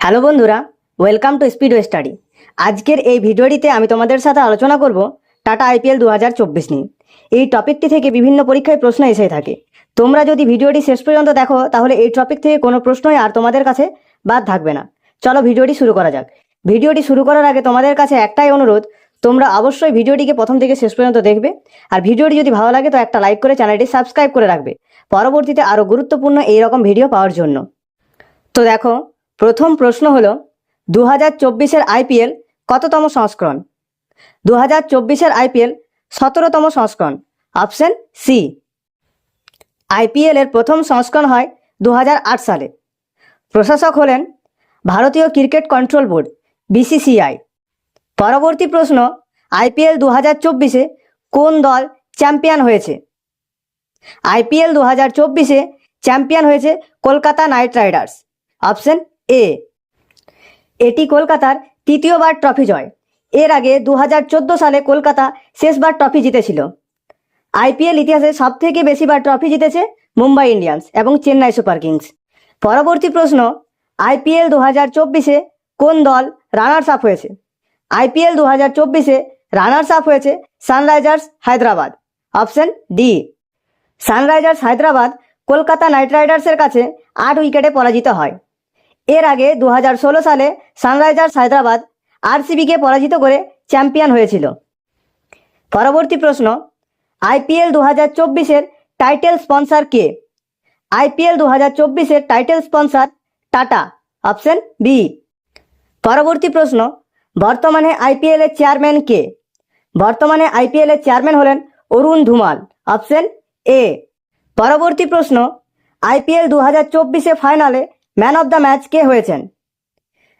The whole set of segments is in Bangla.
হ্যালো বন্ধুরা, ওয়েলকাম টু স্পিডওয়ে স্টাডি। আজকের এই ভিডিওটিতে আমি তোমাদের সাথে আলোচনা করব টাটা আইপিএল 2024 নিয়ে। এই টপিকটি থেকে বিভিন্ন পরীক্ষায় প্রশ্ন এসে থাকে। তোমরা যদি ভিডিওটি শেষ পর্যন্ত দেখো তাহলে এই টপিক থেকে কোনো প্রশ্নই আর তোমাদের কাছে বাদ থাকবে না। চলো ভিডিওটি শুরু করা যাক। ভিডিওটি শুরু করার আগে তোমাদের কাছে একটাই অনুরোধ, তোমরা অবশ্যই ভিডিওটিকে প্রথম থেকে শেষ পর্যন্ত দেখবে, আর ভিডিওটি যদি ভালো লাগে তো একটা লাইক করে চ্যানেলটি সাবস্ক্রাইব করে রাখবে পরবর্তীতে আরও গুরুত্বপূর্ণ এইরকম ভিডিও পাওয়ার জন্য। তো দেখো, প্রথম প্রশ্ন হলো 2024-এর আইপিএল কততম সংস্করণ? 2024-এর আইপিএল 17তম সংস্করণ, অপশন সি। আইপিএল এর প্রথম সংস্করণ হয় 2008 সালে। প্রশাসক হলেন ভারতীয় ক্রিকেট কন্ট্রোল বোর্ড, বিসিসিআই। পরবর্তী প্রশ্ন, আইপিএল 2024-এ কোন দল চ্যাম্পিয়ন হয়েছে? আইপিএল 2024-এ চ্যাম্পিয়ন হয়েছে Kolkata Knight Riders, option A. এটি কলকাতার তৃতীয়বার ট্রফি জয়। এর আগে 2014 সালে কলকাতা শেষবার ট্রফি জিতেছিল। আইপিএল ইতিহাসে সবথেকে বেশিবার ট্রফি জিতেছে মুম্বাই ইন্ডিয়ান্স এবং চেন্নাই সুপার কিংস। পরবর্তী প্রশ্ন, আইপিএল 2024-এ কোন দল রানার্স আপ হয়েছে? আইপিএল 2024-এ রানার্স আপ হয়েছে Sunrisers Hyderabad, option D. Sunrisers Hyderabad Kolkata knight রাইডার্সের কাছে 8 উইকেটে পরাজিত হয়। এর আগে 2016 সালে সানরাইজার্স হায়দ্রাবাদ আরসিবিকে পরাজিত করে চ্যাম্পিয়ন হয়েছিল। পরবর্তী প্রশ্ন, আইপিএল 2024-এর টাইটেল স্পন্সর কে? আইপিএল 2024-এর title sponsor Tata, option B. পরবর্তী প্রশ্ন, বর্তমানে আইপিএল এর চেয়ারম্যান কে? বর্তমানে আইপিএল এর চেয়ারম্যান হলেন অরুণ ধুমাল, অপশন এ। পরবর্তী প্রশ্ন, আইপিএল 2024-এ ফাইনালে ম্যান অব দ্য ম্যাচ কে হয়েছেন?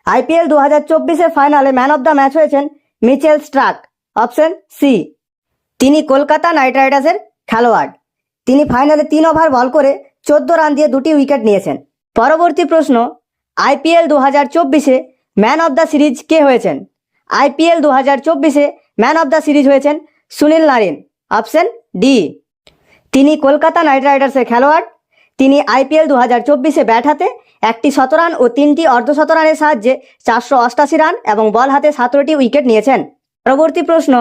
আইপিএল 2024-এর ফাইনালে ম্যান অব দ্য ম্যাচ হয়েছেন মিচেল স্টার্ক, অপশন সি। তিনি কলকাতা নাইট রাইডার্সের খেলোয়াড়। তিনি ফাইনালে 3 ওভার বল করে 14 রান দিয়ে 2টি উইকেট নিয়েছেন। পরবর্তী প্রশ্ন, আইপিএল 2024-এ ম্যান অব দ্য সিরিজ কে হয়েছেন? আইপিএল 2024-এ ম্যান অব দ্য সিরিজ হয়েছেন সুনীল নারিন, অপশন ডি। তিনি কলকাতা নাইট রাইডার্সের খেলোয়াড়। তিনি আইপিএল 2024-এ ব্যাট হাতে 1টি শতরান ও 3টি অর্ধশতরানের সাহায্যে 488 রান এবং বল হাতে 17টি উইকেট নিয়েছেন। পরবর্তী প্রশ্ন,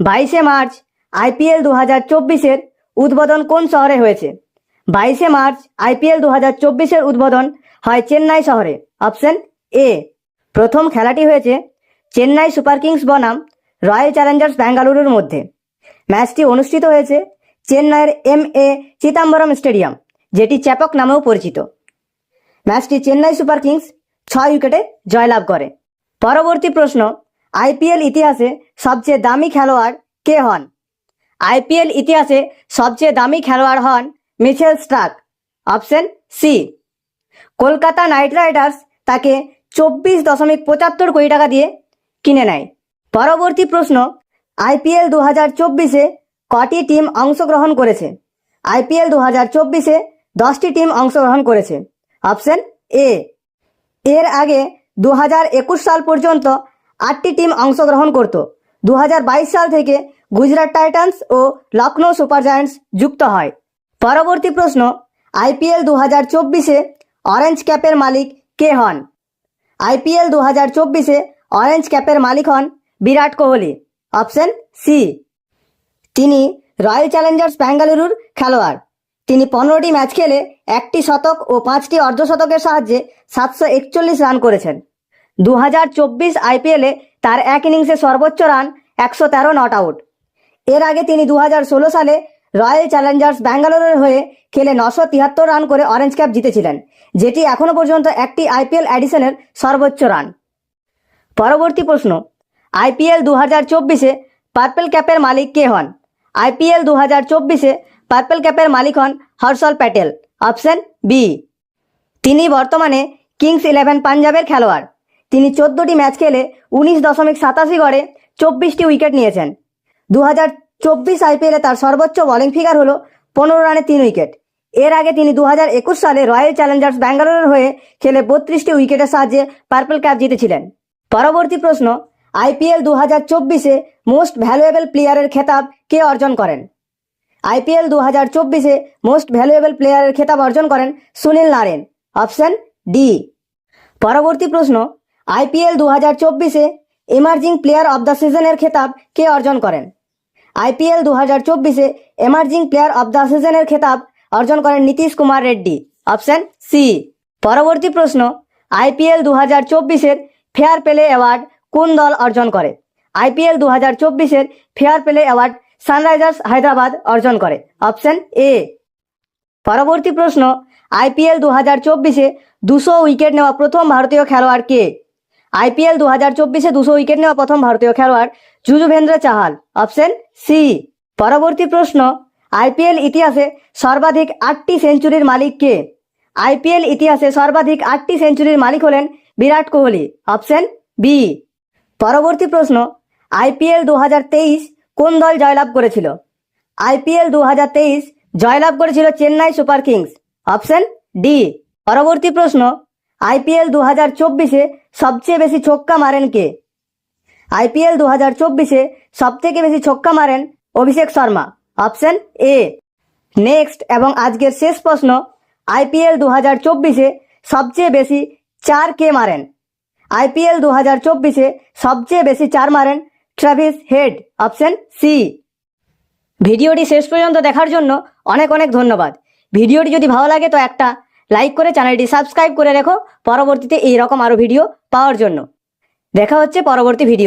22শে মার্চ আইপিএল 2024-এর উদ্বোধন কোন শহরে হয়েছে? 22শে মার্চ আইপিএল 2024-এর উদ্বোধন হয় চেন্নাই শহরে, অপশন এ। প্রথম খেলাটি হয়েছে চেন্নাই সুপার কিংস বনাম রয়্যাল চ্যালেঞ্জার্স ব্যাঙ্গালুরুর মধ্যে। ম্যাচটি অনুষ্ঠিত হয়েছে চেন্নাইয়ের এম.এ. চিদাম্বরম স্টেডিয়াম, যেটি চ্যাপক নামেও পরিচিত। ম্যাচটি চেন্নাই সুপার কিংস 6 উইকেটে জয়লাভ করে। পরবর্তী প্রশ্ন, আইপিএল ইতিহাসে সবচেয়ে দামি খেলোয়াড় কে হন? আইপিএল ইতিহাসে সবচেয়ে দামি খেলোয়াড় হন Mitchell Starc, option C. Kolkata Knight Riders তাকে 24.75 কোটি টাকা দিয়ে কিনে নেয়। পরবর্তী প্রশ্ন, আইপিএল 2024-এ কটি টিম অংশগ্রহণ করেছে? আইপিএল 2024-এ 10টি টিম অংশগ্রহণ করেছে, অপশন এ। এর আগে 2021 সাল পর্যন্ত 8টি টিম অংশগ্রহণ করত। 2022 সাল থেকে গুজরাট টাইটান্স ও লখনৌ সুপার জায়ান্টস যুক্ত হয়। পরবর্তী প্রশ্ন, আইপিএল 2024-এ অরেঞ্জ ক্যাপের মালিক কে হন? আইপিএল 2024-এ অরেঞ্জ ক্যাপের মালিক হন বিরাট কোহলি, অপশন সি। তিনি রয়্যাল চ্যালেঞ্জার্স ব্যাঙ্গালুরুর খেলোয়াড়। তিনি 15টি ম্যাচ খেলে 1টি শতক ও 5টি অর্ধশতকের সাহায্যে 741 রান করেছেন। 2024 আইপিএলে তার এক ইনিংসে সর্বোচ্চ রান 113 নট আউট। এর আগে তিনি 2016 সালে রয়্যাল চ্যালেঞ্জার্স ব্যাঙ্গালোরের হয়ে খেলে 973 রান করে অরেঞ্জ ক্যাপ জিতেছিলেন, যেটি এখনও পর্যন্ত একটি আইপিএল এডিশনের সর্বোচ্চ রান। পরবর্তী প্রশ্ন, আইপিএল 2024-এ পার্পল ক্যাপের মালিক কে হন? আইপিএল 2024-এ পার্পল ক্যাপের মালিক হন হর্ষল প্যাটেল, অপশন বি। তিনি বর্তমানে কিংস 11 পাঞ্জাবের খেলোয়াড়। তিনি 14টি ম্যাচ খেলে 19.87 গড়ে 24টি উইকেট নিয়েছেন। 2024 আইপিএলে তার সর্বোচ্চ বোলিং ফিগার হলো 15 রানে 3 উইকেট। এর আগে তিনি 2021 সালে রয়্যাল চ্যালেঞ্জার্স ব্যাঙ্গালোরের হয়ে খেলে 32টি উইকেটের সাহায্যে পার্পল ক্যাপ জিতেছিলেন। পরবর্তী প্রশ্ন, আইপিএল 2024-এ মোস্ট ভ্যালুয়েবল প্লেয়ারের খেতাব কে অর্জন করেন? আইপিএল 2024-এ মোস্ট ভ্যালুয়েবল প্লেয়ারের খেতাব অর্জন করেন সুনীল নারিন, অপশন ডি। পরবর্তী প্রশ্ন, আইপিএল 2024-এ এমার্জিং প্লেয়ার অব দ্য সিজনের খেতাব কে অর্জন করেন? আইপিএল 2024-এ এমার্জিং প্লেয়ার অব দ্য সিজনের খেতাব অর্জন করেন নীতিশ কুমার রেড্ডি, অপশন সি। পরবর্তী প্রশ্ন, আইপিএল 2024-এর ফেয়ার প্লে অ্যাওয়ার্ড কোন দল অর্জন করে? আইপিএল 2024-এর fair play award Sunrisers Hyderabad অর্জন করে, অপশন এ। পরবর্তী প্রশ্ন, আইপিএল 2024-এ 200 উইকেট নেওয়া প্রথম ভারতীয় খেলোয়াড় কে? আইপিএল 2024-এ 200 উইকেট নেওয়া প্রথম ভারতীয় খেলোয়াড় যুজবেন্দ্র চাহাল, অপশন সি। পরবর্তী প্রশ্ন, আইপিএল ইতিহাসে সর্বাধিক 8টি সেঞ্চুরির মালিক কে? আইপিএল ইতিহাসে সর্বাধিক 8টি সেঞ্চুরির মালিক হলেন বিরাট কোহলি, অপশন বি। পরবর্তী প্রশ্ন, আইপিএল 2023 কোন দল জয়লাভ করেছিল? আইপিএল 2023 জয়লাভ করেছিল Chennai Super Kings, option D. পরবর্তী প্রশ্ন, আইপিএল 2024-এ সবচেয়ে বেশি ছক্কা মারেন কে? আইপিএল 2024-এ সবথেকে বেশি ছক্কা মারেন Abhishek Sharma, option A. Next এবং আজকের শেষ প্রশ্ন, আইপিএল 2024-এ সবচেয়ে বেশি 4 কে মারেন? আইপিএল 2024-এ সবচেয়ে বেশি 4 মারেন ট্রাভিস হেড, অপশন সি। ভিডিওটি শেষ পর্যন্ত দেখার জন্য অনেক অনেক ধন্যবাদ। ভিডিওটি যদি ভালো লাগে তো একটা লাইক করে চ্যানেলটি সাবস্ক্রাইব করে রেখো পরবর্তীতে এইরকম আরও ভিডিও পাওয়ার জন্য। দেখা হচ্ছে পরবর্তী ভিডিও।